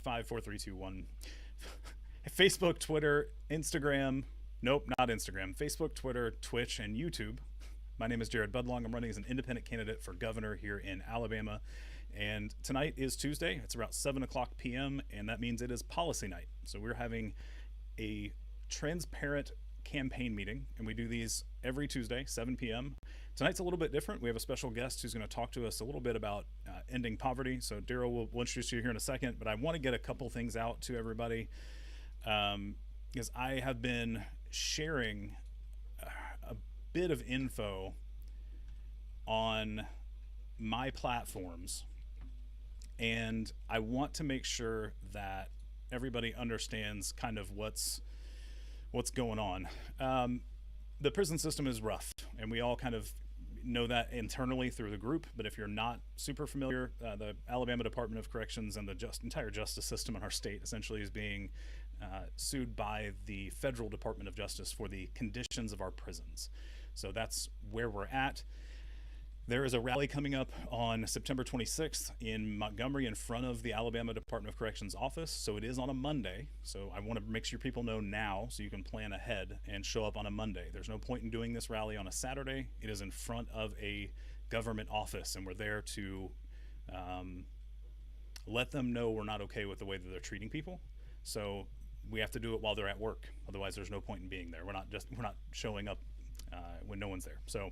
5, 4, 3, 2, 1. Facebook, Twitter, Instagram. Nope, not Instagram. Facebook, Twitter, Twitch, and YouTube. My name is Jared Budlong. I'm running as an independent candidate for governor here in Alabama. And tonight is Tuesday. It's about 7 o'clock p.m., and that means it is policy night. So we're having a transparent campaign meeting, and we do these every Tuesday, 7 p.m. Tonight's a little bit different. We have a special guest who's going to talk to us a little bit about ending poverty. So Darryl will introduce you here in a second, but I want to get a couple things out to everybody because I have been sharing a bit of info on my platforms, and I want to make sure that everybody understands kind of what's going on. The prison system is rough, and we all kind of know that internally through the group, but if you're not super familiar, the Alabama Department of Corrections and the entire justice system in our state essentially is being sued by the Federal Department of Justice for the conditions of our prisons. So that's where we're at. There is a rally coming up on September 26th in Montgomery in front of the Alabama Department of Corrections office. So it is on a Monday. So I want to make sure people know now so you can plan ahead and show up on a Monday. There's no point in doing this rally on a Saturday. It is in front of a government office, and we're there to let them know we're not okay with the way that they're treating people. So we have to do it while they're at work. Otherwise, there's no point in being there. We're not showing up when no one's there. So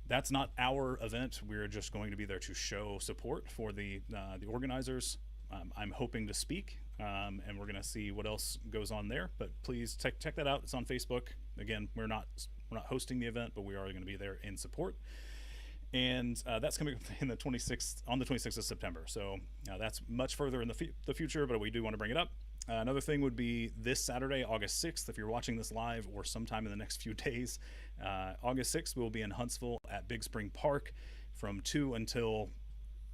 that's not our event. We're just going to be there to show support for the organizers. I'm hoping to speak, and we're going to see what else goes on there. But please check that out. It's on Facebook. Again, we're not hosting the event, but we are going to be there in support. And that's coming in on the 26th of September. So that's much further in the future, but we do want to bring it up. Another thing would be this Saturday, August 6th, if you're watching this live or sometime in the next few days. August 6th, we'll be in Huntsville at Big Spring Park from 2 until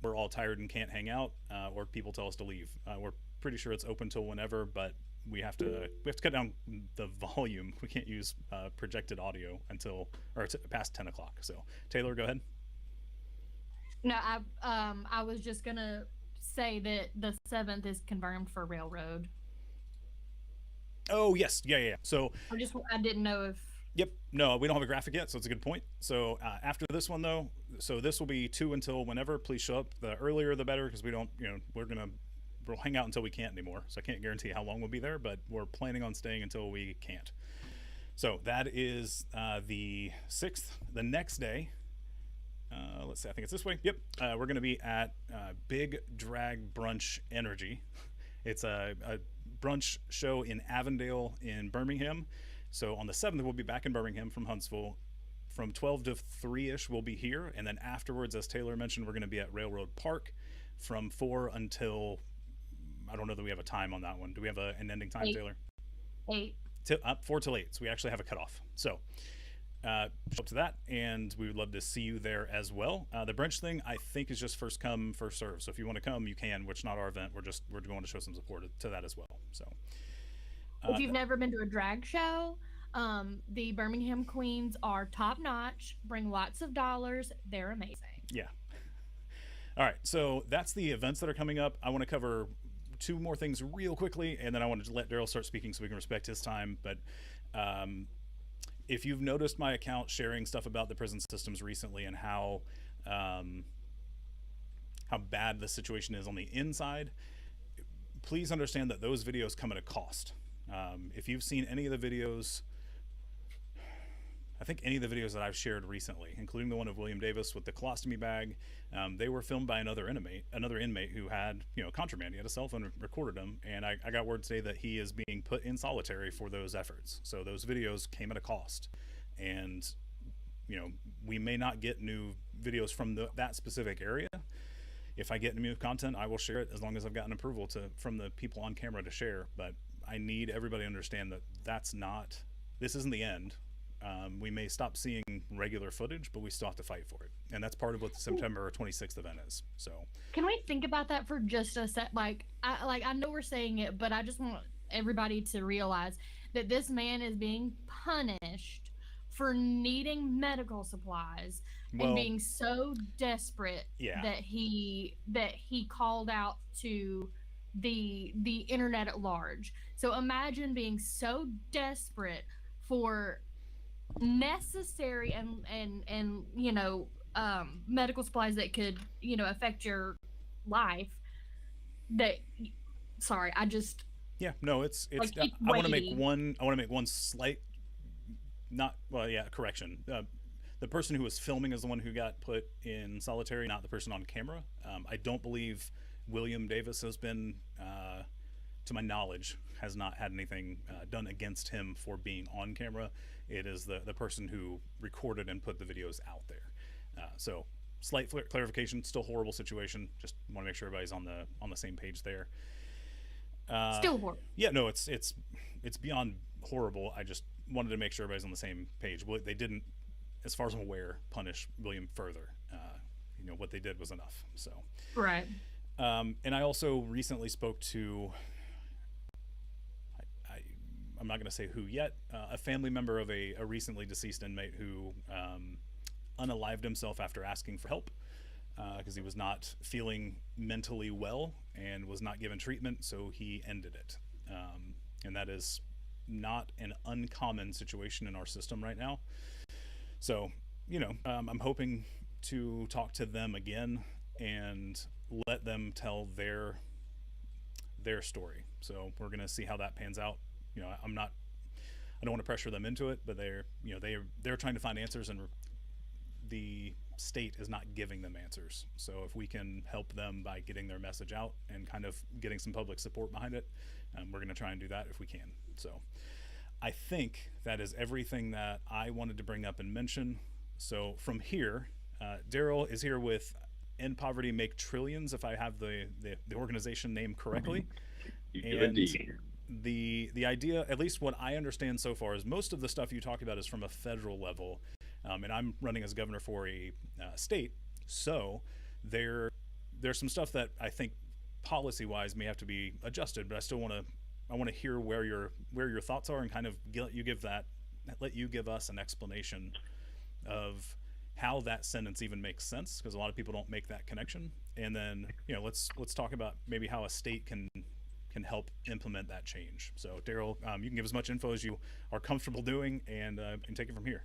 we're all tired and can't hang out, or people tell us to leave. We're pretty sure it's open till whenever, but we have to cut down the volume. We can't use projected audio past 10 o'clock. So Taylor, go ahead. No, I was just gonna say that the 7th is confirmed for Railroad. Oh yes, yeah. So I didn't know if. Yep. No, we don't have a graphic yet, so it's a good point. So after this one though, so this will be 2 until whenever. Please show up. The earlier the better, because we don't, we'll hang out until we can't anymore. So I can't guarantee how long we'll be there, but we're planning on staying until we can't. So that is the 6th. The next day. Let's see, I think it's this way. Yep. We're going to be at Big Drag Brunch Energy. It's a brunch show in Avondale in Birmingham. So on the 7th, we'll be back in Birmingham from Huntsville. From 12 to 3-ish, we'll be here. And then afterwards, as Taylor mentioned, we're going to be at Railroad Park from 4 until, I don't know that we have a time on that one. Do we have an ending time, 8. Taylor? 8. 4 till 8. So we actually have a cutoff. So show up to that, and we would love to see you there as well. The brunch thing, I think, is just first come, first serve. So if you want to come, you can, which is not our event. We're going to show some support to that as well. So if you've never been to a drag show, the Birmingham Queens are top notch, bring lots of dollars. They're amazing. Yeah. All right. So that's the events that are coming up. I want to cover 2 more things real quickly, and then I want to let Darryl start speaking so we can respect his time. But if you've noticed my account sharing stuff about the prison systems recently and how bad the situation is on the inside, please understand that those videos come at a cost. If you've seen any of the videos, I think any of the videos that I've shared recently, including the one of William Davis with the colostomy bag, they were filmed by another inmate who had, contraband. He had a cell phone, recorded him, and I got word today that he is being put in solitary for those efforts. So those videos came at a cost, and we may not get new videos from that specific area. If I get new content, I will share it as long as I've gotten approval from the people on camera to share. But I need everybody to understand that this isn't the end. We may stop seeing regular footage, but we still have to fight for it. And that's part of what the September 26th event is. So can we think about that for just a sec? I know we're saying it, but I just want everybody to realize that this man is being punished for needing medical supplies and being so desperate that he called out to the internet at large. So imagine being so desperate for necessary and medical supplies that could affect your life that sorry, I just Yeah, no, it's like keep I want to make waiting. one slight, not well, yeah, correction. The person who was filming is the one who got put in solitary, not the person on camera. I don't believe William Davis has been, to my knowledge, has not had anything done against him for being on camera. It is the person who recorded and put the videos out there. So slight clarification, still horrible situation. Just want to make sure everybody's on the same page there. Still horrible. Yeah, no, it's beyond horrible. I just wanted to make sure everybody's on the same page. They didn't, as far as I'm aware, punish William further. What they did was enough. So, Right. and I also recently spoke to, I'm not going to say who yet, a family member of a recently deceased inmate who unalived himself after asking for help because he was not feeling mentally well and was not given treatment, so he ended it. And that is not an uncommon situation in our system right now. So, I'm hoping to talk to them again and let them tell their story. So we're going to see how that pans out. I don't want to pressure them into it, but they're trying to find answers, and the state is not giving them answers. So if we can help them by getting their message out and kind of getting some public support behind it, we're going to try and do that if we can. So I think that is everything that I wanted to bring up and mention. So from here, Darryl is here with End Poverty Make Trillions, if I have the organization name correctly. And the idea, at least what I understand so far, is most of the stuff you talk about is from a federal level, and I'm running as governor for a state, so there's some stuff that I think policy-wise may have to be adjusted, but I want to hear where your thoughts are and kind of let you give us an explanation of how that sentence even makes sense, because a lot of people don't make that connection. And then let's talk about maybe how a state can help implement that change. So Darryl, you can give as much info as you are comfortable doing, and take it from here.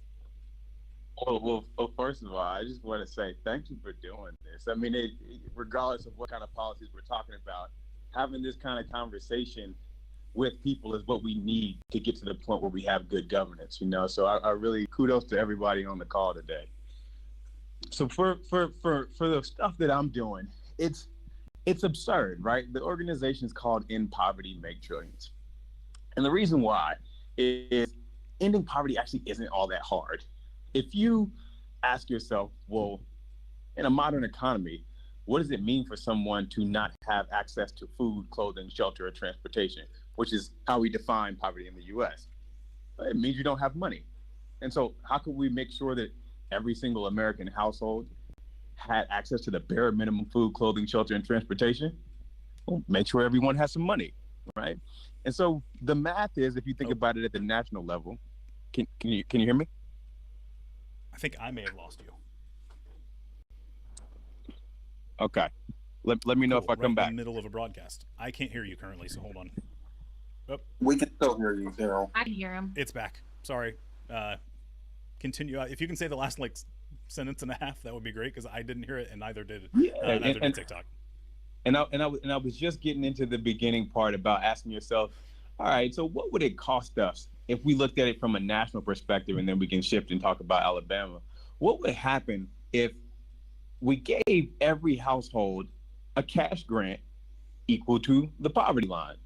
Well, first of all, I just want to say thank you for doing this. I mean, regardless of what kind of policies we're talking about, having this kind of conversation with people is what we need to get to the point where we have good governance. So I really kudos to everybody on the call today. So for the stuff that I'm doing, it's absurd, right? The organization is called End Poverty Make Trillions. And the reason why is ending poverty actually isn't all that hard. If you ask yourself, well, in a modern economy, what does it mean for someone to not have access to food, clothing, shelter, or transportation, which is how we define poverty in the US? It means you don't have money. And so how can we make sure that every single American household had access to the bare minimum food, clothing, shelter, and transportation? Well, make sure everyone has some money, right? And so the math is, if you think about it at the national level, can you hear me? I think I may have lost you. Okay. Let me know if I come back. In the middle of a broadcast. I can't hear you currently, so hold on. Oh. We can still hear you, Darryl. I can hear him. It's back. Sorry. Continue. If you can say the last sentence and a half, that would be great, because I didn't hear it, and neither did TikTok. And I was just getting into the beginning part about asking yourself, all right, so what would it cost us if we looked at it from a national perspective, and then we can shift and talk about Alabama? What would happen if we gave every household a cash grant equal to the poverty line?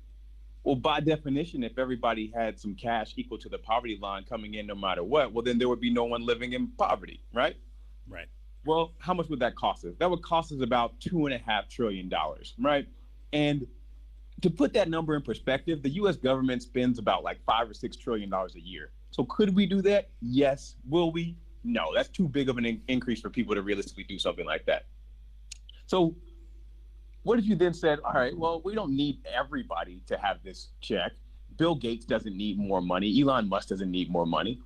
Well, by definition, if everybody had some cash equal to the poverty line coming in no matter what, well, then there would be no one living in poverty, right? Right. Well, how much would that cost us? That would cost us about $2.5 trillion, right? And to put that number in perspective, the U.S. government spends about like $5 or $6 trillion a year. So could we do that? Yes. Will we? No. That's too big of an increase for people to realistically do something like that. So what if you then said, all right, well, we don't need everybody to have this check. Bill Gates doesn't need more money. Elon Musk doesn't need more money.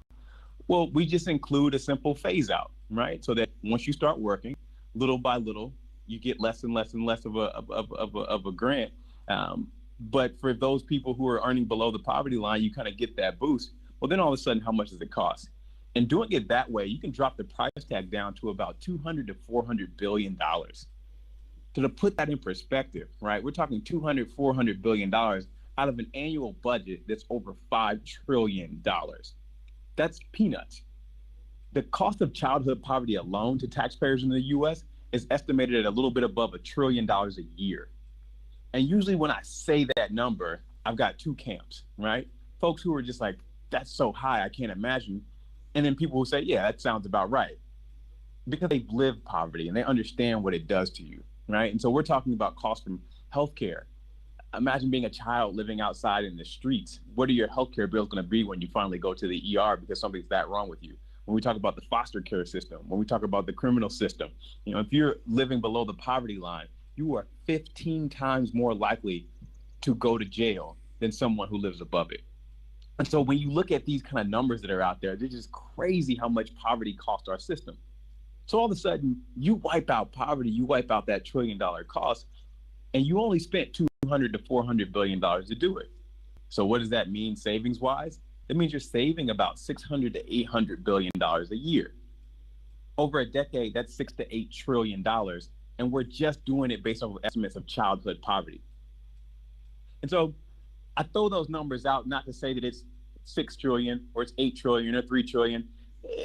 Well, we just include a simple phase out, right? So that once you start working, little by little, you get less and less and less of a grant. But for those people who are earning below the poverty line, you kind of get that boost. Well, then all of a sudden, how much does it cost? And doing it that way, you can drop the price tag down to about $200 to $400 billion. So to put that in perspective, right, we're talking $200-400 billion out of an annual budget that's over $5 trillion. That's peanuts. The cost of childhood poverty alone to taxpayers in the U.S. is estimated at a little bit above $1 trillion a year. And usually when I say that number, I've got two camps, right? Folks who are just like, that's so high, I can't imagine. And then people who say, yeah, that sounds about right. Because they've lived poverty and they understand what it does to you, right? And so we're talking about costs from healthcare. Imagine being a child living outside in the streets. What are your healthcare bills going to be when you finally go to the ER because something's that wrong with you? When we talk about the foster care system, when we talk about the criminal system, you know, if you're living below the poverty line, you are 15 times more likely to go to jail than someone who lives above it. And so when you look at these kind of numbers that are out there, they're just crazy how much poverty costs our system. So all of a sudden, you wipe out poverty, you wipe out that $1 trillion cost, and you only spent $200 to $400 billion to do it. So what does that mean savings wise? That means you're saving about $600 to $800 billion a year. Over a decade, that's $6 to $8 trillion. And we're just doing it based off of estimates of childhood poverty. And so I throw those numbers out not to say that it's 6 trillion or it's 8 trillion or 3 trillion.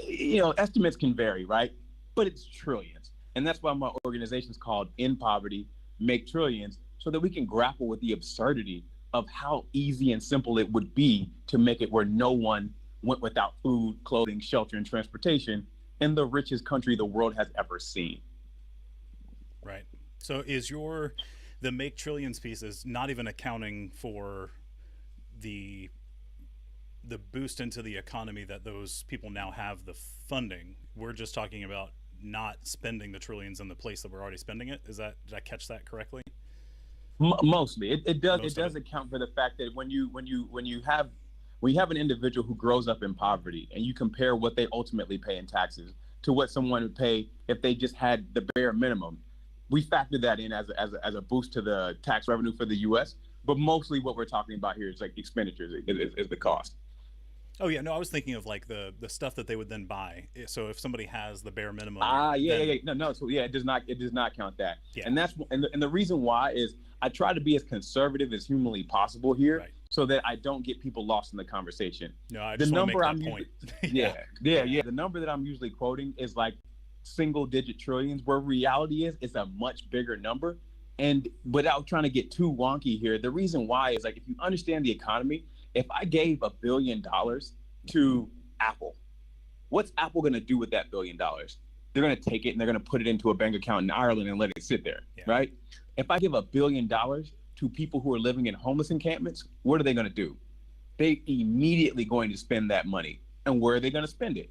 You know, estimates can vary, right? But it's trillions. And that's why my organization is called In Poverty, Make Trillions, so that we can grapple with the absurdity of how easy and simple it would be to make it where no one went without food, clothing, shelter, and transportation in the richest country the world has ever seen. Right. So is the Make Trillions piece is not even accounting for the boost into the economy that those people now have the funding. We're just talking about not spending the trillions in the place that we're already spending it. Did I catch that correctly? Mostly. It does account for the fact that when you have an individual who grows up in poverty and you compare what they ultimately pay in taxes to what someone would pay if they just had the bare minimum, we factor that in as a boost to the tax revenue for the U.S. But mostly what we're talking about here is like expenditures is the cost. Oh yeah, no, I was thinking of like the stuff that they would then buy. So if somebody has the bare minimum. No. So yeah, it does not count that. Yeah. And that's and the reason why is I try to be as conservative as humanly possible here, right, so that I don't get people lost in the conversation. No, I just want to make that point. Yeah. The number that I'm usually quoting is like single-digit trillions, where reality is it's a much bigger number. And without trying to get too wonky here, the reason why is like if you understand the economy, if I gave $1 billion to Apple, what's Apple going to do with that $1 billion? They're going to take it and they're going to put it into a bank account in Ireland and let it sit there, right? If I give $1 billion to people who are living in homeless encampments, what are they going to do? They immediately going to spend that money. And where are they going to spend it?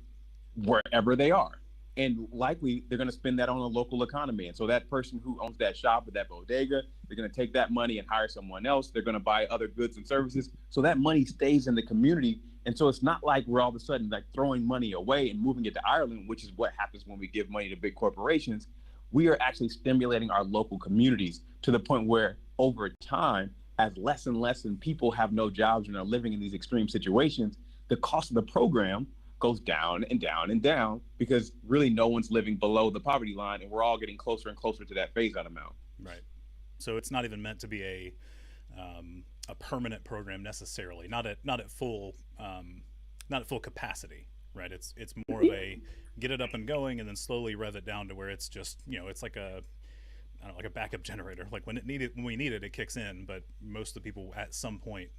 Wherever they are. And likely they're going to spend that on a local economy. And so that person who owns that shop or that bodega, they're going to take that money and hire someone else. They're going to buy other goods and services. So that money stays in the community. And so it's not like we're all of a sudden like throwing money away and moving it to Ireland, which is what happens when we give money to big corporations. We are actually stimulating our local communities to the point where over time, as less and less and people have no jobs and are living in these extreme situations, the cost of the program goes down and down and down because really no one's living below the poverty line, and we're all getting closer and closer to that phase out amount. Right. So it's not even meant to be a permanent program necessarily. Not at full capacity. Right. It's more of a get it up and going and then slowly rev it down to where it's just, you know, it's like a backup generator. Like when we need it, it kicks in. But most of the people at some point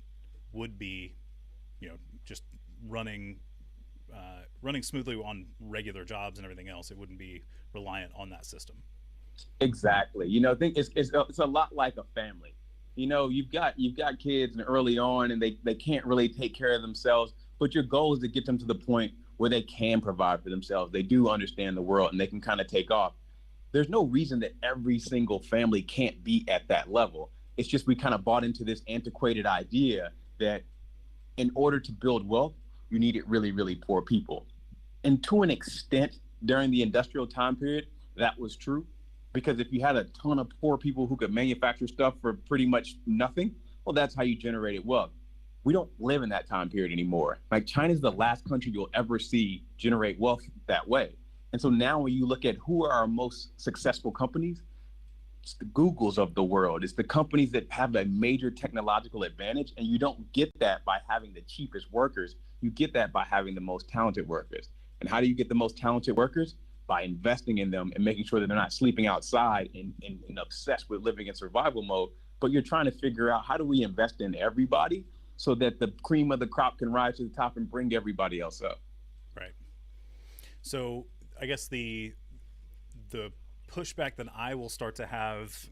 would be, you know, just running smoothly on regular jobs and everything else. It wouldn't be reliant on that system. Exactly. You know, I think it's a lot like a family. You know, you've got kids and early on and they can't really take care of themselves, but your goal is to get them to the point where they can provide for themselves. They do understand the world and they can kind of take off. There's no reason that every single family can't be at that level. It's just we kind of bought into this antiquated idea that in order to build wealth, you needed really, really poor people. And to an extent, during the industrial time period, that was true. Because if you had a ton of poor people who could manufacture stuff for pretty much nothing, well, that's how you generated wealth. We don't live in that time period anymore. Like China's the last country you'll ever see generate wealth that way. And so now when you look at who are our most successful companies, it's the Googles of the world. It's the companies that have a major technological advantage. And you don't get that by having the cheapest workers. You get that by having the most talented workers. And how do you get the most talented workers? By investing in them and making sure that they're not sleeping outside and obsessed with living in survival mode. But you're trying to figure out, how do we invest in everybody so that the cream of the crop can rise to the top and bring everybody else up? Right. So I guess the pushback that I will start to have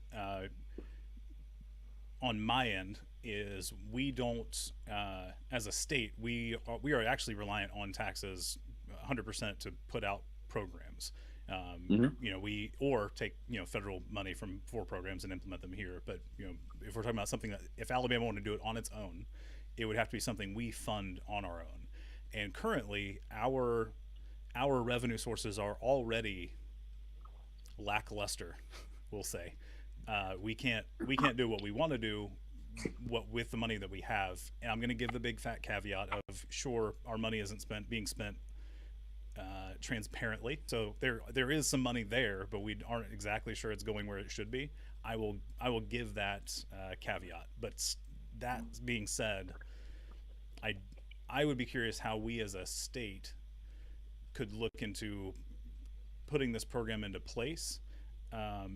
on my end is we don't, as a state, we are actually reliant on taxes 100% to put out programs. You know, we or take federal money for programs and implement them here. But if we're talking about something that if Alabama wanted to do it on its own, it would have to be something we fund on our own. And currently, our revenue sources are already lackluster, we'll say. We can't do what we want to do with the money that we have. And I'm going to give the big fat caveat of, sure, our money isn't being spent transparently. So there is some money there, but we aren't exactly sure it's going where it should be. I will give that caveat. But that being said, I would be curious how we as a state could look into putting this program into place,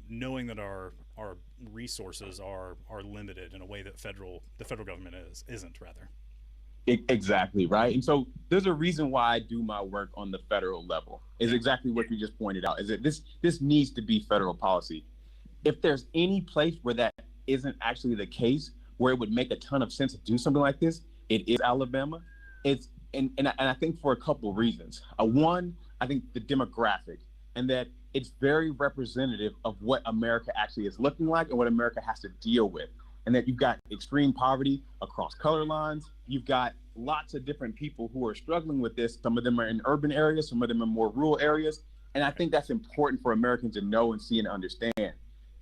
knowing that our resources are limited in a way that the federal government isn't rather. Exactly, right. And so there's a reason why I do my work on the federal level, is exactly what you just pointed out, is that this needs to be federal policy. If there's any place where that isn't actually the case, where it would make a ton of sense to do something like this, it is Alabama. And I think for a couple of reasons. One, I think the demographic, and that it's very representative of what America actually is looking like and what America has to deal with. And that you've got extreme poverty across color lines. You've got lots of different people who are struggling with this. Some of them are in urban areas, some of them are more rural areas. And I think that's important for Americans to know and see and understand.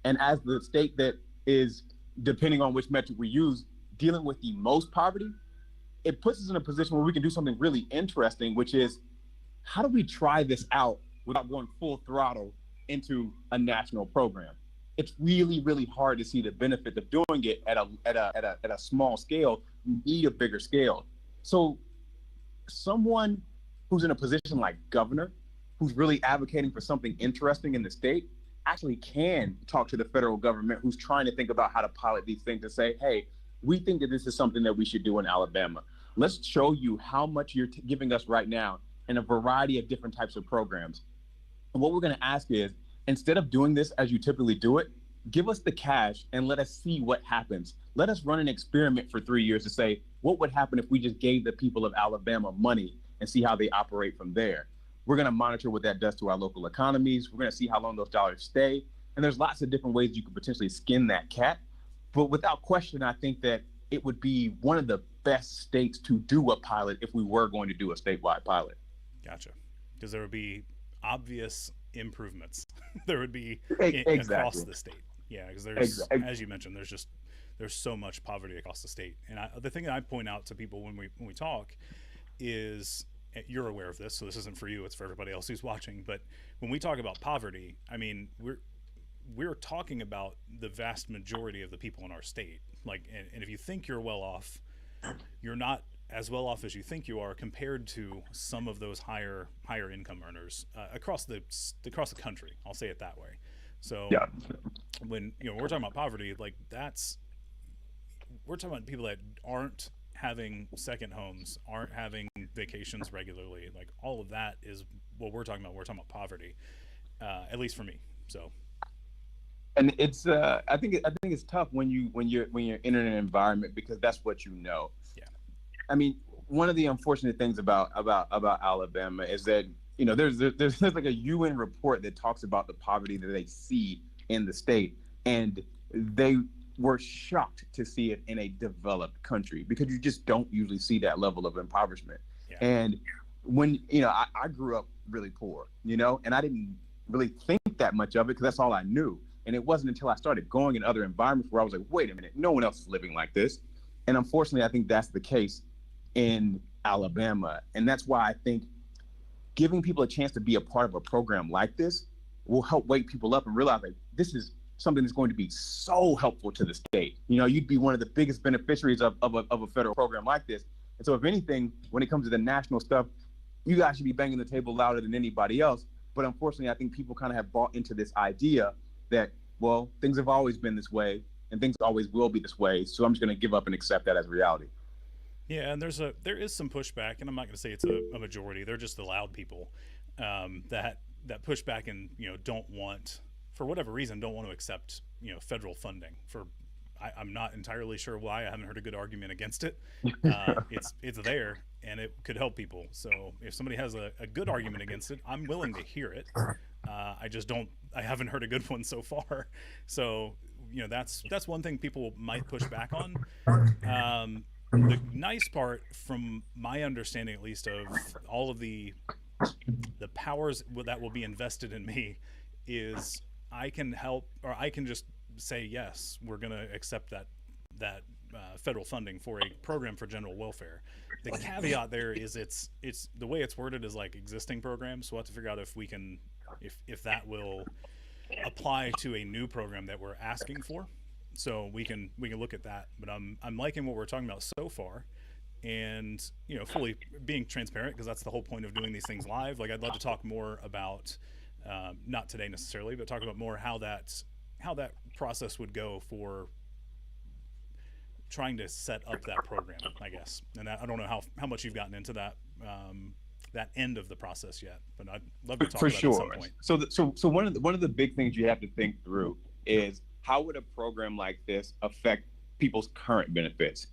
And as the state that is, depending on which metric we use, dealing with the most poverty, it puts us in a position where we can do something really interesting, which is, how do we try this out without going full throttle into a national program? It's really, really hard to see the benefit of doing it at a small scale. You need a bigger scale. So someone who's in a position like governor, who's really advocating for something interesting in the state, actually can talk to the federal government who's trying to think about how to pilot these things and say, hey, we think that this is something that we should do in Alabama. Let's show you how much you're giving us right now in a variety of different types of programs. And what we're going to ask is, instead of doing this as you typically do it, give us the cash and let us see what happens. Let us run an experiment for 3 years to say, what would happen if we just gave the people of Alabama money and see how they operate from there? We're going to monitor what that does to our local economies. We're going to see how long those dollars stay. And there's lots of different ways you could potentially skin that cat. But without question, I think that it would be one of the best states to do a pilot if we were going to do a statewide pilot. Gotcha. Because there would be obvious improvements. There would be across the state. Yeah, because there's, as you mentioned, there's so much poverty across the state. And the thing that I point out to people when we talk is, you're aware of this, so this isn't for you, it's for everybody else who's watching. But when we talk about poverty, I mean, we're talking about the vast majority of the people in our state. Like, and if you think you're well off, you're not as well off as you think you are compared to some of those higher income earners across the country. I'll say it that way. So yeah. When we're talking about poverty, like we're talking about people that aren't having second homes, aren't having vacations regularly. Like, all of that is what we're talking about. We're talking about poverty, at least for me. So. And it's I think it's tough when you're in an environment, because that's what you know. Yeah. I mean, one of the unfortunate things about Alabama is that there's like a UN report that talks about the poverty that they see in the state, and they were shocked to see it in a developed country, because you just don't usually see that level of impoverishment. Yeah. And when I grew up really poor, and I didn't really think that much of it because that's all I knew. And it wasn't until I started going in other environments where I was like, wait a minute, no one else is living like this. And unfortunately, I think that's the case in Alabama. And that's why I think giving people a chance to be a part of a program like this will help wake people up and realize like this is something that's going to be so helpful to the state. You know, you'd be one of the biggest beneficiaries of a federal program like this. And so if anything, when it comes to the national stuff, you guys should be banging the table louder than anybody else. But unfortunately, I think people kind of have bought into this idea that, well, things have always been this way and things always will be this way. So I'm just going to give up and accept that as reality. Yeah, and there is some pushback, and I'm not going to say it's a majority. They're just the loud people that push back and don't want, for whatever reason, don't want to accept federal funding. I'm not entirely sure why. I haven't heard a good argument against it. It's there and it could help people. So if somebody has a good argument against it, I'm willing to hear it. I haven't heard a good one so far. So that's one thing people might push back on. The nice part, from my understanding at least, of all of the powers that will be invested in me, is I can help, or I can just say, yes, we're going to accept that federal funding for a program for general welfare. The caveat there is it's the way it's worded is like existing programs. So we'll have to figure out if we can, if that will apply to a new program that we're asking for. So we can look at that. But I'm liking what we're talking about so far, and fully being transparent, because that's the whole point of doing these things live. Like, I'd love to talk more about, not today necessarily, but talk about more how that process would go for trying to set up that program, I guess. And I don't know how much you've gotten into that end of the process yet, but I'd love to talk about it at some point. So one of the big things you have to think through is, how would a program like this affect people's current benefits?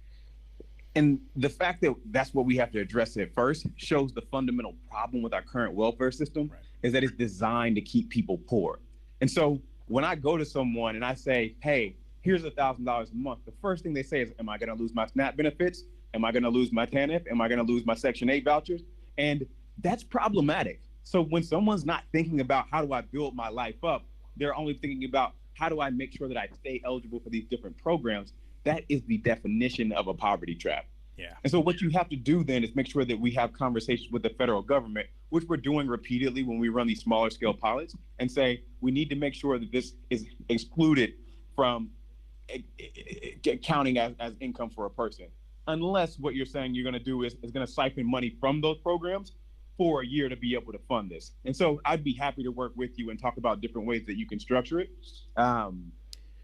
And the fact that that's what we have to address at first shows the fundamental problem with our current welfare system, right, is that it's designed to keep people poor. And so when I go to someone and I say, hey, here's $1,000 a month, the first thing they say is, am I going to lose my SNAP benefits? Am I going to lose my TANF? Am I going to lose my Section 8 vouchers? And that's problematic. So when someone's not thinking about how do I build my life up, they're only thinking about how do I make sure that I stay eligible for these different programs. That is the definition of a poverty trap. Yeah. And so what you have to do then is make sure that we have conversations with the federal government, which we're doing repeatedly when we run these smaller scale pilots, and say, we need to make sure that this is excluded from counting as income for a person. Unless what you're saying you're going to do is going to siphon money from those programs for a year to be able to fund this. And so I'd be happy to work with you and talk about different ways that you can structure it.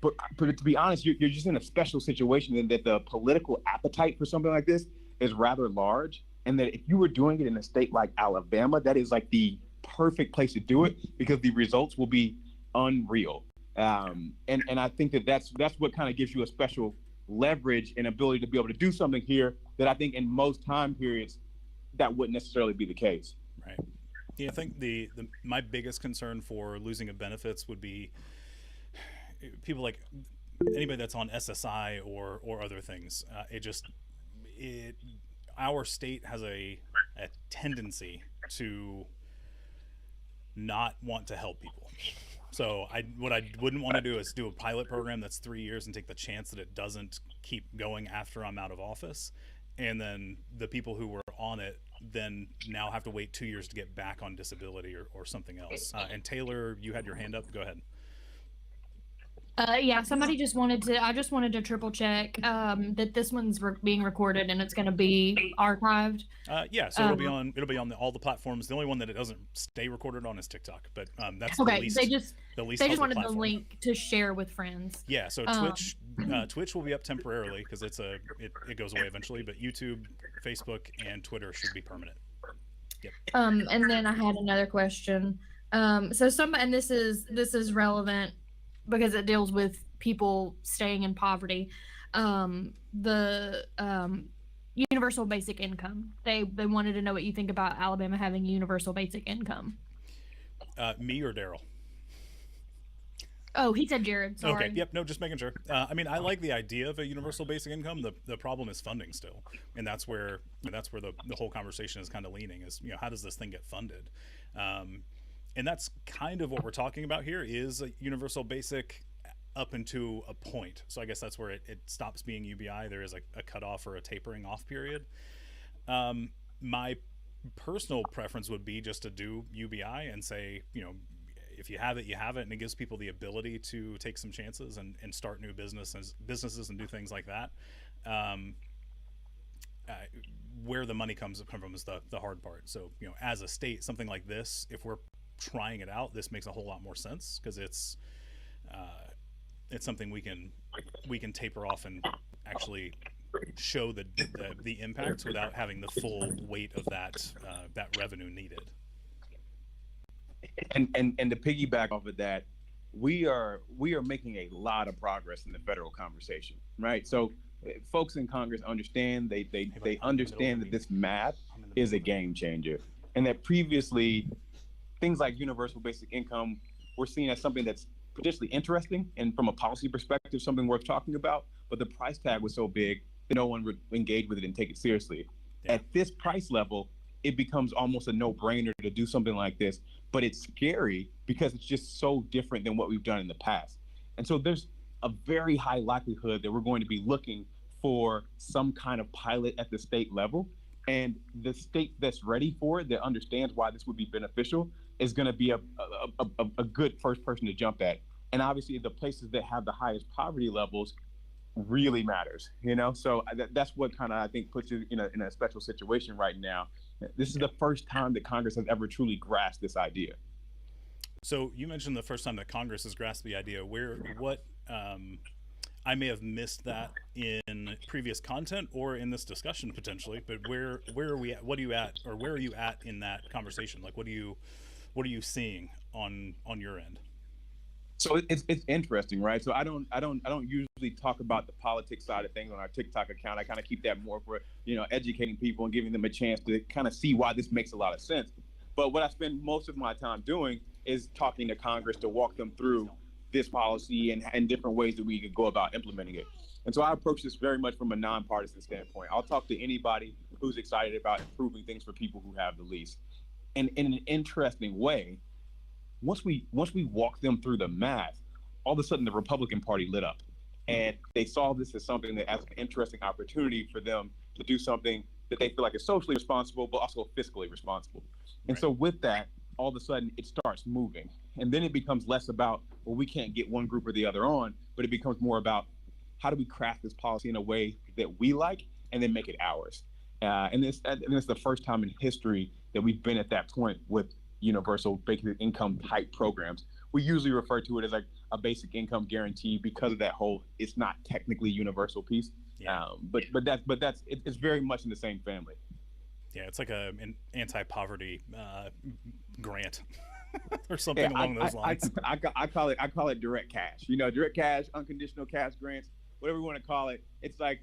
But to be honest, you're just in a special situation in that the political appetite for something like this is rather large. And that if you were doing it in a state like Alabama, that is like the perfect place to do it, because the results will be unreal. And I think that's what kind of gives you a special leverage and ability to be able to do something here that I think in most time periods that wouldn't necessarily be the case. Right. Yeah, I think my biggest concern for losing of benefits would be people like anybody that's on SSI or other things. Our state has a tendency to not want to help people. So what I wouldn't want to do is do a pilot program that's 3 years and take the chance that it doesn't keep going after I'm out of office. And then the people who were on it then now have to wait 2 years to get back on disability or something else. And Taylor, you had your hand up. Go ahead. Yeah, somebody I just wanted to triple check that this one's being recorded and it's going to be archived. Yeah, so it'll be on all the platforms. The only one that it doesn't stay recorded on is TikTok, but that's okay. the least. They just wanted the link to share with friends. Yeah, so Twitch will be up temporarily because it goes away eventually, but YouTube, Facebook, and Twitter should be permanent. Yep. And then I had another question. And this is relevant because it deals with people staying in poverty. The universal basic income. They wanted to know what you think about Alabama having universal basic income. Me or Darryl? Oh, he said Jared. Sorry. Okay. Yep. No, just making sure. I mean, I like the idea of a universal basic income. The problem is funding still, and that's where the whole conversation is kind of leaning. Is how does this thing get funded? And that's kind of what we're talking about here is a universal basic up into a point. So I guess that's where it stops being UBI. There is a cutoff or a tapering off period. My personal preference would be just to do UBI and say, if you have it, you have it, and it gives people the ability to take some chances and start new businesses and do things like that. Where the money comes from is the hard part. So, as a state, something like this, if we're trying it out, this makes a whole lot more sense because it's something we can taper off and actually show the impacts without having the full weight of that revenue needed. And to piggyback off of that, we are making a lot of progress in the federal conversation, right? So folks in Congress understand they understand that this math is a game changer, and that previously things like universal basic income were seen as something that's potentially interesting and from a policy perspective something worth talking about, but the price tag was so big that no one would engage with it and take it seriously. Yeah. At this price level, it becomes almost a no-brainer to do something like this, but it's scary because it's just so different than what we've done in the past. And so there's a very high likelihood that we're going to be looking for some kind of pilot at the state level, and the state that's ready for it, that understands why this would be beneficial, is going to be a good first person to jump at. And obviously the places that have the highest poverty levels really matters, so that's what kind of I think puts you in a special situation right now. This is the first time that Congress has ever truly grasped this idea. So you mentioned the first time that Congress has grasped the idea. I may have missed that in previous content or in this discussion potentially, but where are we at? What are you at, or where are you at in that conversation? Like, what are you seeing on your end? So it's interesting, right? So I don't usually talk about the politics side of things on our TikTok account. I kind of keep that more for educating people and giving them a chance to kind of see why this makes a lot of sense. But what I spend most of my time doing is talking to Congress to walk them through this policy and different ways that we could go about implementing it. And so I approach this very much from a nonpartisan standpoint. I'll talk to anybody who's excited about improving things for people who have the least. And in an interesting way, once we walk them through the math, all of a sudden the Republican Party lit up, and they saw this as something that as an interesting opportunity for them to do something that they feel like is socially responsible, but also fiscally responsible. And so with that, all of a sudden it starts moving. And then it becomes less about, well, we can't get one group or the other on, but it becomes more about how do we craft this policy in a way that we like and then make it ours. And it's the first time in history that we've been at that point with universal basic income type programs. We usually refer to it as like a basic income guarantee because of that whole, it's not technically universal piece. Yeah. But it's very much in the same family. Yeah, it's like an anti-poverty grant or something along those lines. I call it direct cash. Direct cash, unconditional cash grants, whatever you want to call it. It's like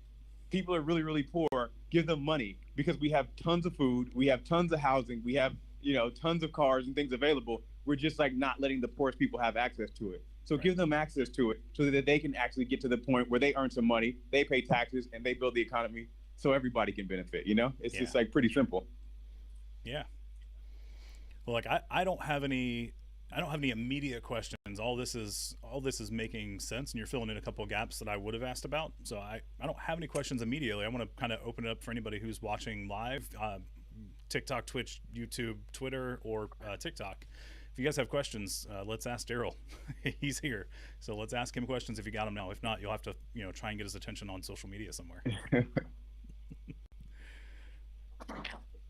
people are really, really poor. Give them money because we have tons of food, we have tons of housing, we have tons of cars and things available. We're just like not letting the poorest people have access to it. So give them access to it so that they can actually get to the point where they earn some money, they pay taxes, and they build the economy so everybody can benefit. It's just like pretty simple. Yeah. Well, like I don't have any immediate questions. All this is making sense, and you're filling in a couple of gaps that I would have asked about. So I don't have any questions immediately. I want to kind of open it up for anybody who's watching live. TikTok, Twitch, YouTube, Twitter, or TikTok. If you guys have questions, let's ask Darryl. He's here, so let's ask him questions if you got them now. If not, you'll have to try and get his attention on social media somewhere.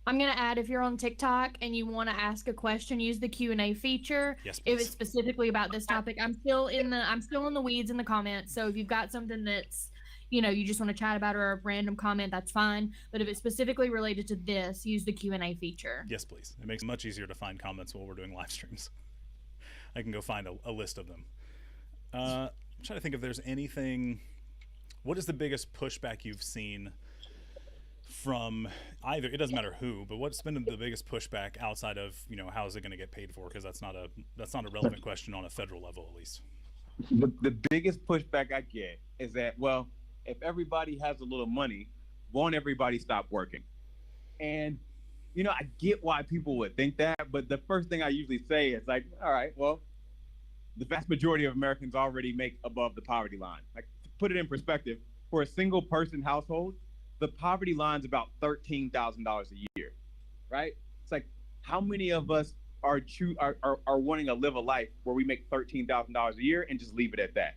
I'm gonna add, if you're on TikTok and you want to ask a question, use the Q&A feature. Yes, please. If it's specifically about this topic, I'm still in the weeds in the comments. So if you've got something that's you just want to chat about or a random comment, that's fine. But if it's specifically related to this, use the Q&A feature. Yes, please. It makes it much easier to find comments while we're doing live streams. I can go find a list of them. I'm trying to think if there's anything. What is the biggest pushback you've seen from either, it doesn't matter who, but what's been the biggest pushback outside of, how is it going to get paid for? Because that's not a relevant question on a federal level, at least. The biggest pushback I get is that, well, if everybody has a little money, won't everybody stop working? And I get why people would think that, but the first thing I usually say is like, all right, well, the vast majority of Americans already make above the poverty line. Like, to put it in perspective, for a single person household, the poverty line's about $13,000 a year, right? It's like, how many of us are wanting to live a life where we make $13,000 a year and just leave it at that?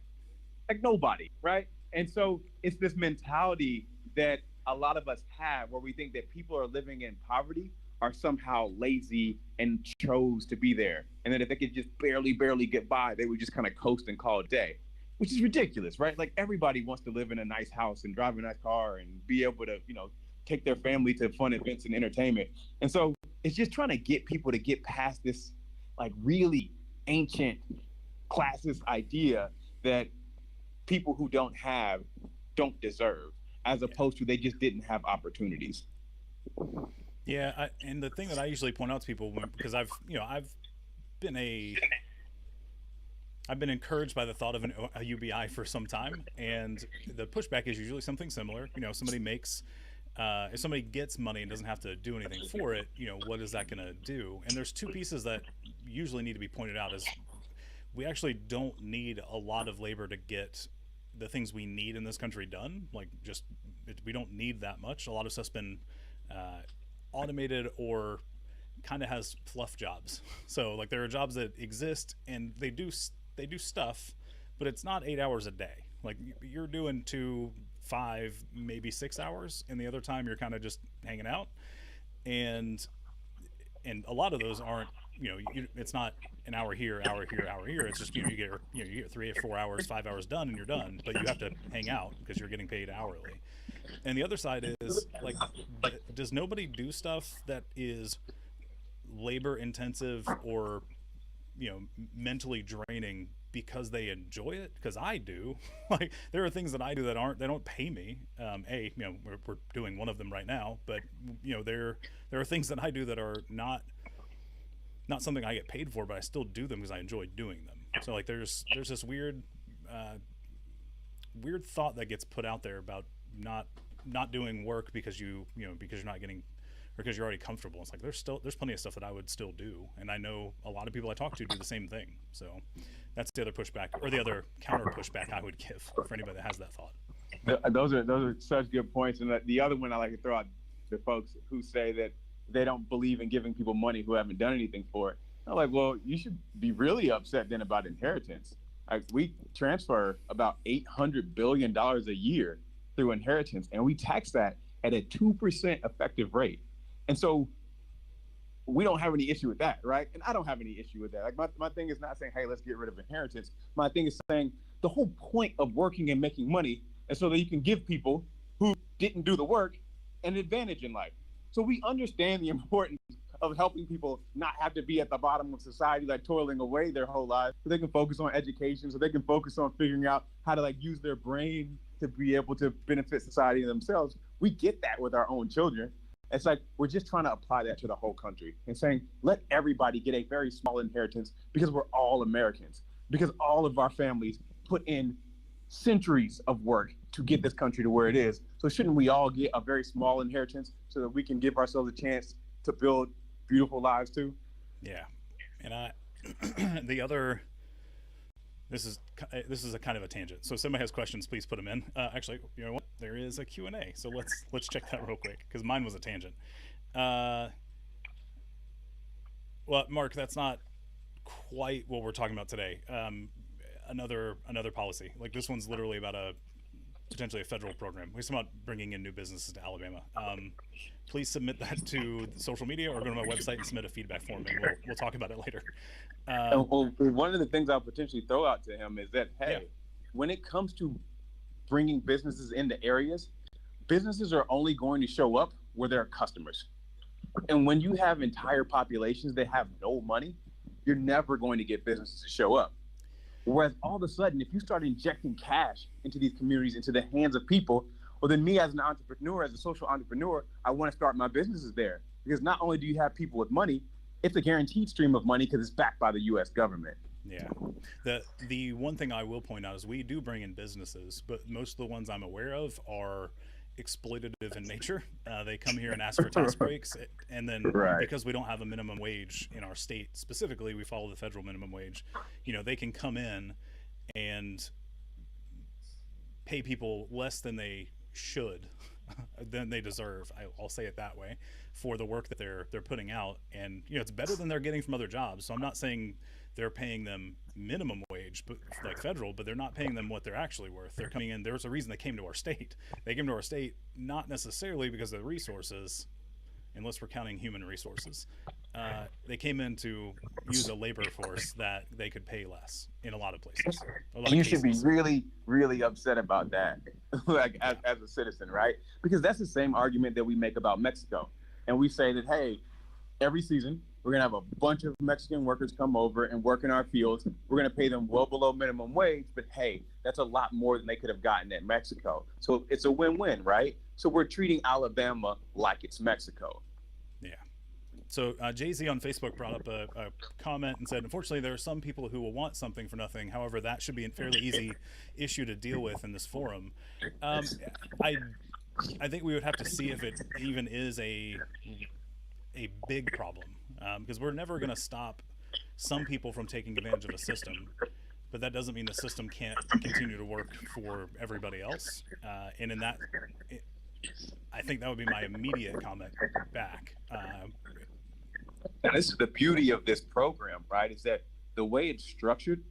Like, nobody, right? And so it's this mentality that a lot of us have where we think that people are living in poverty are somehow lazy and chose to be there. And then if they could just barely get by, they would just kind of coast and call it a day, which is ridiculous, right? Like, everybody wants to live in a nice house and drive a nice car and be able to, take their family to fun events and entertainment. And so it's just trying to get people to get past this like really ancient classist idea that people who don't have don't deserve, as opposed to they just didn't have opportunities. Yeah, and the thing that I usually point out to people, because I've been encouraged by the thought of a UBI for some time, and the pushback is usually something similar. Somebody makes, if somebody gets money and doesn't have to do anything for it, what is that going to do? And there's two pieces that usually need to be pointed out. Is we actually don't need a lot of labor to get the things we need in this country done. We don't need that much. A lot of stuff's been automated or kind of has fluff jobs. So like, there are jobs that exist and they do stuff, but it's not 8 hours a day. Like, you're doing 2, 5, maybe 6 hours, and the other time you're kind of just hanging out. And a lot of those aren't, it's not an hour here, hour here. It's just, you get 3 or 4 hours, 5 hours done and you're done, but you have to hang out because you're getting paid hourly. And the other side is like, does nobody do stuff that is labor intensive or, mentally draining because they enjoy it? Because I do. Like, there are things that I do that they don't pay me. We're doing one of them right now, but there are things that I do that are not something I get paid for, but I still do them because I enjoy doing them. So like, there's this weird thought that gets put out there about not doing work because because you're not getting, or because you're already comfortable. It's like, there's plenty of stuff that I would still do, and I know a lot of people I talk to do the same thing. So that's the other pushback, or the other counter pushback I would give for anybody that has that thought. Those are such good points. And the other one I like to throw out to folks who say that they don't believe in giving people money who haven't done anything for it. I'm like, well, you should be really upset then about inheritance. Like, we transfer about $800 billion a year through inheritance, and we tax that at a 2% effective rate. And so we don't have any issue with that, right? And I don't have any issue with that. Like, my thing is not saying, hey, let's get rid of inheritance. My thing is saying the whole point of working and making money is so that you can give people who didn't do the work an advantage in life. So we understand the importance of helping people not have to be at the bottom of society, like toiling away their whole lives, so they can focus on education, so they can focus on figuring out how to like use their brain to be able to benefit society and themselves. We get that with our own children. It's like, we're just trying to apply that to the whole country and saying, let everybody get a very small inheritance, because we're all Americans, because all of our families put in centuries of work to get this country to where it is. So shouldn't we all get a very small inheritance so that we can give ourselves a chance to build beautiful lives too? Yeah. And this is a kind of a tangent. So if somebody has questions, please put them in. Actually, you know what? There is a Q&A. So let's check that real quick, because mine was a tangent. Well, Mark, that's not quite what we're talking about today. Another policy. Like, this one's literally about potentially a federal program. We're talking about bringing in new businesses to Alabama. Please submit that to social media, or go to my website and submit a feedback form, and we'll talk about it later. Well, one of the things I'll potentially throw out to him is that, hey, when it comes to bringing businesses into areas, businesses are only going to show up where there are customers. And when you have entire populations that have no money, you're never going to get businesses to show up. Whereas all of a sudden, if you start injecting cash into these communities, into the hands of people, well, then me as an entrepreneur, as a social entrepreneur, I want to start my businesses there. Because not only do you have people with money, it's a guaranteed stream of money because it's backed by the U.S. government. Yeah. The one thing I will point out is we do bring in businesses, but most of the ones I'm aware of are exploitative in nature. They come here and ask for tax breaks, and then because we don't have a minimum wage in our state specifically, we follow the federal minimum wage. They can come in and pay people less than they should, than they deserve. I'll say it that way, for the work that they're putting out, and it's better than they're getting from other jobs. So I'm not saying they're paying them minimum wage, but like federal, but they're not paying them what they're actually worth. They're coming in. There's a reason they came to our state. They came to our state not necessarily because of the resources, unless we're counting human resources. They came in to use a labor force that they could pay less in a lot of places. And you should be really, really upset about that, like as a citizen, right? Because that's the same argument that we make about Mexico. And we say that, hey, every season, we're going to have a bunch of Mexican workers come over and work in our fields. We're going to pay them well below minimum wage, but hey, that's a lot more than they could have gotten at Mexico. So it's a win-win, right? So we're treating Alabama like it's Mexico. Yeah. So Jay-Z on Facebook brought up a comment and said, unfortunately, there are some people who will want something for nothing. However, that should be a fairly easy issue to deal with in this forum. I think we would have to see if it even is a big problem, because we're never going to stop some people from taking advantage of a system, but that doesn't mean the system can't continue to work for everybody else. And in that, I think that would be my immediate comment back. And this is the beauty of this program, right? Is that the way it's structured,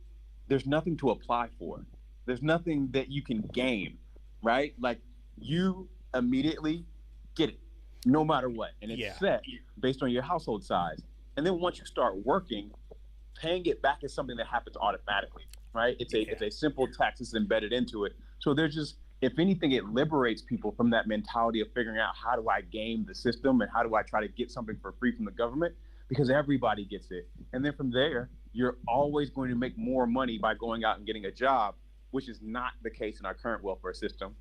there's nothing to apply for. There's nothing that you can game, right? Like, you immediately get it, no matter what. And it's set based on your household size. And then once you start working, paying it back is something that happens automatically, right? It's a simple tax that's embedded into it. So there's just, if anything, it liberates people from that mentality of figuring out, how do I game the system and how do I try to get something for free from the government? Because everybody gets it. And then from there, you're always going to make more money by going out and getting a job, which is not the case in our current welfare system.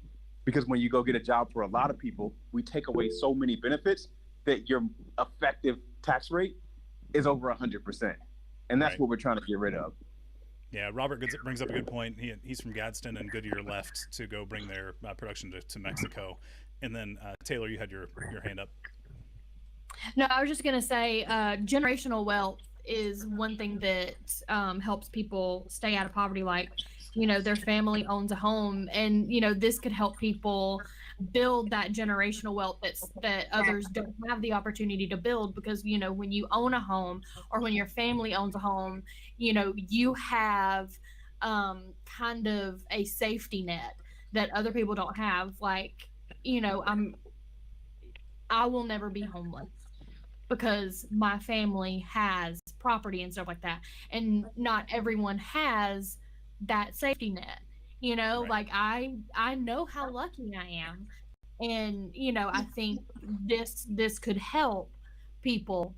Because when you go get a job, for a lot of people, we take away so many benefits that your effective tax rate is over 100%. And that's what we're trying to get rid of. Yeah, Robert brings up a good point. He's from Gadsden, and Goodyear left to go bring their production to Mexico. And then Taylor, you had your hand up. No, I was just going to say generational wealth is one thing that helps people stay out of poverty. Like, their family owns a home, and, this could help people build that generational wealth that others don't have the opportunity to build, because, when you own a home, or when your family owns a home, you have kind of a safety net that other people don't have. Like, I will never be homeless because my family has property and stuff like that. And not everyone has that safety net, like I know how lucky I am. And, I think this could help people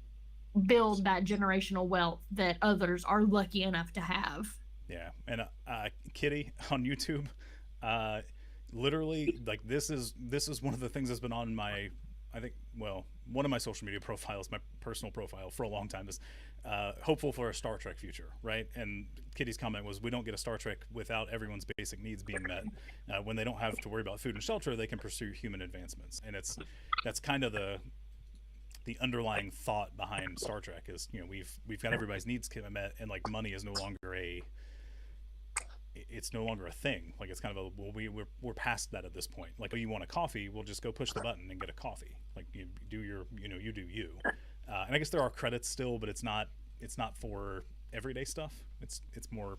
build that generational wealth that others are lucky enough to have. Yeah. And Kitty on YouTube, literally, like, this is one of the things that's been on my, I think, well, one of my social media profiles, my personal profile for a long time, is hopeful for a Star Trek future, right? And Kitty's comment was, we don't get a Star Trek without everyone's basic needs being met. When they don't have to worry about food and shelter, they can pursue human advancements. And that's kind of the underlying thought behind Star Trek is, we've got everybody's needs met, and like money is no longer a thing. Like, it's kind of we're past that at this point. Like, oh, you want a coffee, we'll just go push the button and get a coffee. Like, you do you do you. And I guess there are credits still, but it's not for everyday stuff. It's more,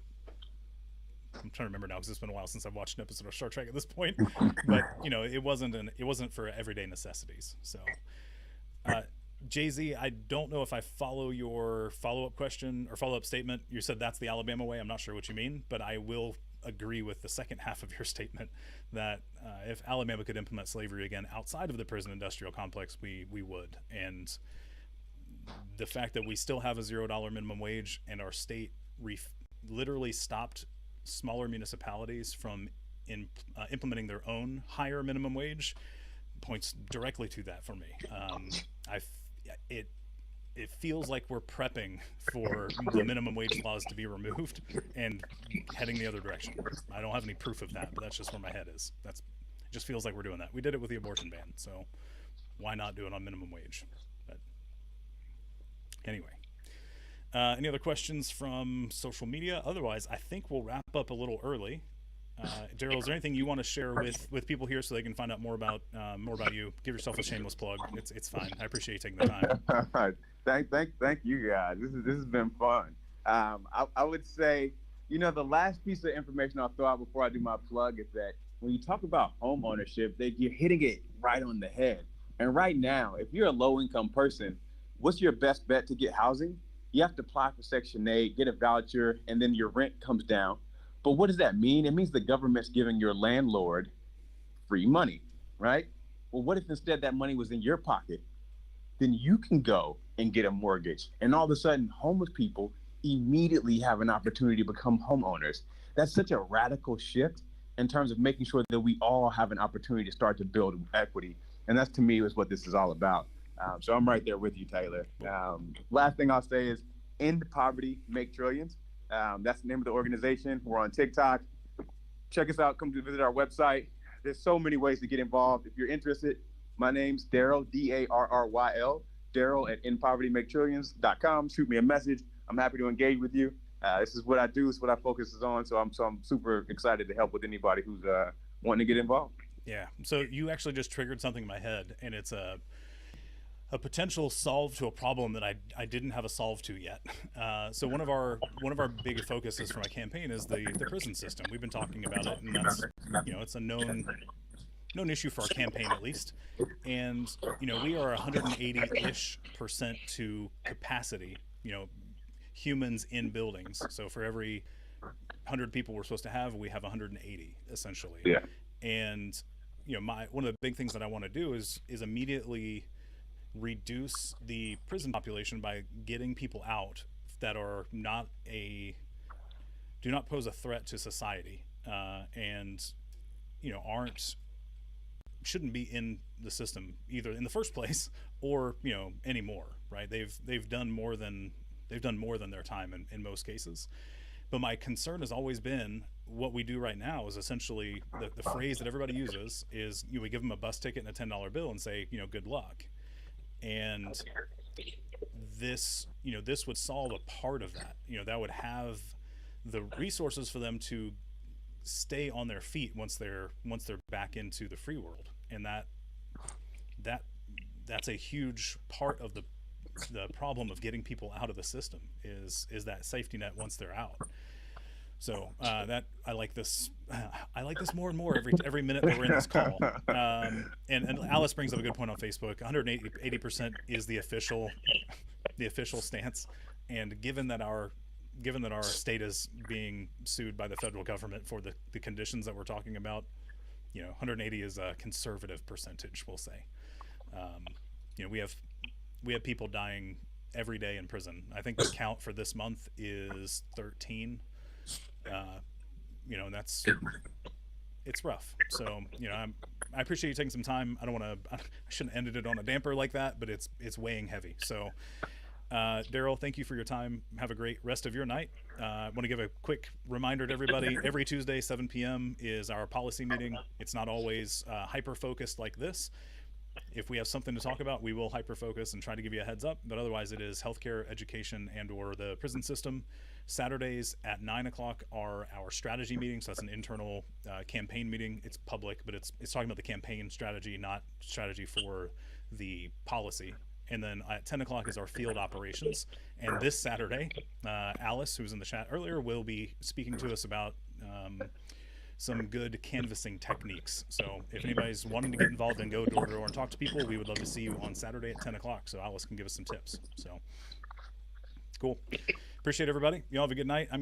I'm trying to remember now because it's been a while since I've watched an episode of Star Trek at this point. But it wasn't for everyday necessities. So Jay-Z, I don't know if I follow your follow-up question or follow-up statement. You said that's the Alabama way. I'm not sure what you mean, but I will agree with the second half of your statement that if Alabama could implement slavery again outside of the prison industrial complex, we would. And the fact that we still have a $0 minimum wage, and our state literally stopped smaller municipalities from implementing their own higher minimum wage points directly to that for me. It feels like we're prepping for the minimum wage laws to be removed and heading the other direction. I don't have any proof of that, but that's just where my head is. It just feels like we're doing that. We did it with the abortion ban, so why not do it on minimum wage? But anyway, any other questions from social media? Otherwise, I think we'll wrap up a little early. Darryl, is there anything you want to share with people here so they can find out more about you? Give yourself a shameless plug. It's fine. I appreciate you taking the time. Thank you guys. This has been fun. I would say, the last piece of information I'll throw out before I do my plug is that when you talk about home ownership, you're hitting it right on the head. And right now, if you're a low-income person, what's your best bet to get housing? You have to apply for Section 8, get a voucher, and then your rent comes down. But what does that mean? It means the government's giving your landlord free money, right? Well, what if instead that money was in your pocket? Then you can go and get a mortgage. And all of a sudden, homeless people immediately have an opportunity to become homeowners. That's such a radical shift in terms of making sure that we all have an opportunity to start to build equity. And that's, to me, is what this is all about. So I'm right there with you, Taylor. Last thing I'll say is end poverty, make trillions. That's the name of the organization. We're on TikTok. Check us out. Come to visit our website. There's so many ways to get involved. If you're interested, my name's Darryl, Darryl, Darryl at endpovertymaketrillions.com. Shoot me a message. I'm happy to engage with you. This is what I do. It's what I focus on. So I'm super excited to help with anybody who's wanting to get involved. Yeah. So you actually just triggered something in my head, and it's a potential solve to a problem that I didn't have a solve to yet. So one of our big focuses for my campaign is the prison system. We've been talking about it, and that's it's a known issue for our campaign at least. And we are 180-ish% to capacity. Humans in buildings. So for every 100 people we're supposed to have, we have 180 essentially. Yeah. And one of the big things that I want to do is immediately reduce the prison population by getting people out that are do not pose a threat to society, and shouldn't be in the system either in the first place or anymore, right? They've done more than their time in most cases. But my concern has always been what we do right now is essentially the phrase that everybody uses is we give them a bus ticket and a $10 bill and say good luck. And this would solve a part of that. That would have the resources for them to stay on their feet once they're back into the free world. And that's a huge part of the problem of getting people out of the system is that safety net once they're out. So that I like this more and more every minute that we're in this call. And Alice brings up a good point on Facebook. 180% is the official stance. And given that our state is being sued by the federal government for the conditions that we're talking about, 180 is a conservative percentage, we'll say. We have people dying every day in prison. I think the count for this month is 13. And it's rough. So, I appreciate you taking some time. I shouldn't have ended it on a damper like that, but it's weighing heavy. So, Darryl, thank you for your time. Have a great rest of your night. I want to give a quick reminder to everybody. Every Tuesday, 7 p.m. is our policy meeting. It's not always hyper-focused like this. If we have something to talk about, we will hyper-focus and try to give you a heads up. But otherwise, it is healthcare, education, and or the prison system. Saturdays at 9 o'clock are our strategy meetings. So that's an internal campaign meeting. It's public, but it's talking about the campaign strategy, not strategy for the policy. And then at 10 o'clock is our field operations. And this Saturday, Alice, who was in the chat earlier, will be speaking to us about some good canvassing techniques. So if anybody's wanting to get involved and go door to door and talk to people, we would love to see you on Saturday at 10 o'clock. So Alice can give us some tips. So cool. Appreciate everybody. You all have a good night.